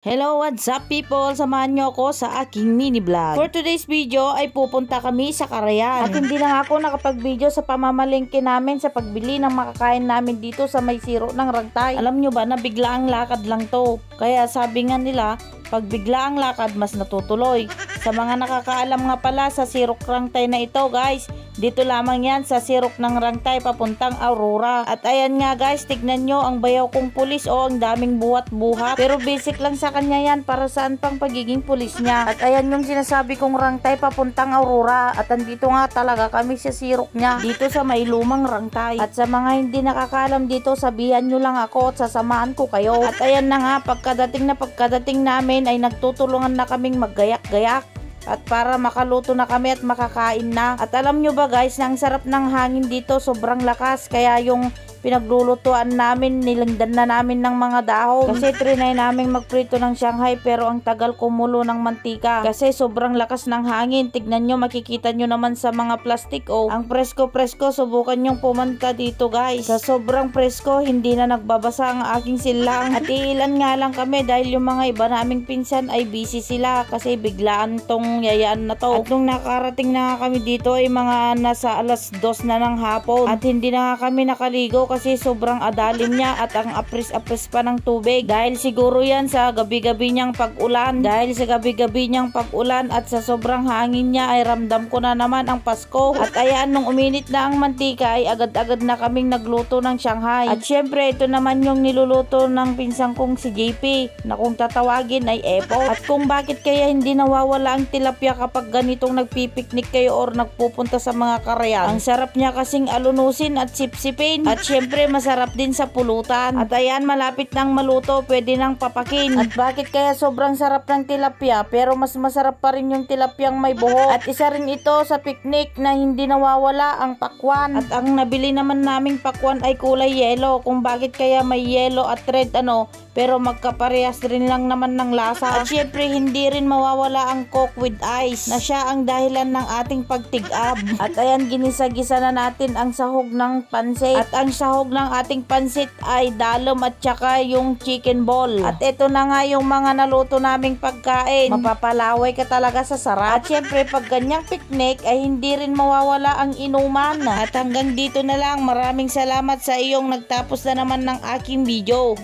Hello, what's up people? Samahan nyo ako sa aking mini vlog. For today's video ay pupunta kami sa Carayan. At hindi lang ako nakapag-video sa pamamalengke namin sa pagbili ng makakain namin dito sa may siro ng Ragtay. Alam nyo ba na bigla ang lakad lang to? Kaya sabi nga nila, pag bigla ang lakad mas natutuloy. Sa mga nakakaalam nga pala sa sirok Rangtay na ito guys, dito lamang yan sa sirok ng Rangtay papuntang Aurora. At ayan nga guys, tignan nyo ang bayaw kong pulis o ang daming buhat-buhat. Pero basic lang sa kanya yan para saan pang pagiging pulis niya. At ayan yung sinasabi kong Rangtay papuntang Aurora. At andito nga talaga kami sa sirok niya dito sa may lumang Rangtay. At sa mga hindi nakakaalam dito, sabihan nyo lang ako at sasamahan ko kayo. At ayan na nga, pagkadating namin ay nagtutulungan na kaming maggayak-gayak. At para makaluto na kami at makakain na. At alam nyo ba guys, na ang sarap ng hangin dito, sobrang lakas. Kaya yung pinaglulutuan namin, nilagdan na namin ng mga dahon. Kasi trinay namin magprito ng Shanghai pero ang tagal kumulo ng mantika. Kasi sobrang lakas ng hangin. Tignan nyo, makikita nyo naman sa mga plastic ang presko-presko. Subukan nyong pumunta dito guys. Sa sobrang presko, hindi na nagbabasa ang aking silang. At ilan nga lang kami dahil yung mga iba naming pinsan ay busy sila. Kasi biglaan tong yayaan na to. At nung nakarating na kami dito ay mga nasa alas 2 na ng hapon. At hindi na kami nakaligo kasi sobrang adalim niya at ang apres-apres pa ng tubig. Dahil siguro yan sa gabi-gabi niyang pag-ulan. Dahil sa gabi-gabi niyang pag-ulan at sa sobrang hangin niya ay ramdam ko na naman ang Pasko. At ayan, nung uminit na ang mantika ay agad-agad na kaming nagluto ng Shanghai. At syempre ito naman yung niluluto ng pinsang kong si JP na kung tatawagin ay Epo. At kung bakit kaya hindi nawawala ang tilapia kapag ganitong nagpipiknik kayo or nagpupunta sa mga Carayan. Ang sarap niya kasing alunusin at sipsipin. At syempre masarap din sa pulutan. At ayan, malapit nang maluto, pwede nang papakin. At bakit kaya sobrang sarap ng tilapia pero mas masarap pa rin yung tilapyang may buhok. At isa rin ito sa picnic na hindi nawawala ang pakwan. At ang nabili naman naming pakwan ay kulay yellow. Kung bakit kaya may yellow at red pero magkaparehas rin lang naman ng lasa. At syempre hindi rin mawawala ang Coke with ice na siya ang dahilan ng ating pagtig-ab. At ayan, ginisa-gisa na natin ang sahog ng pansit. At ang sahog ng ating pansit ay dalom at saka yung chicken ball. At ito na nga yung mga naluto naming pagkain. Mapapalaway ka talaga sa sarap. At syempre pag ganyang picnic ay hindi rin mawawala ang inuman. At hanggang dito na lang. Maraming salamat sa iyong nagtapos na naman ng aking video.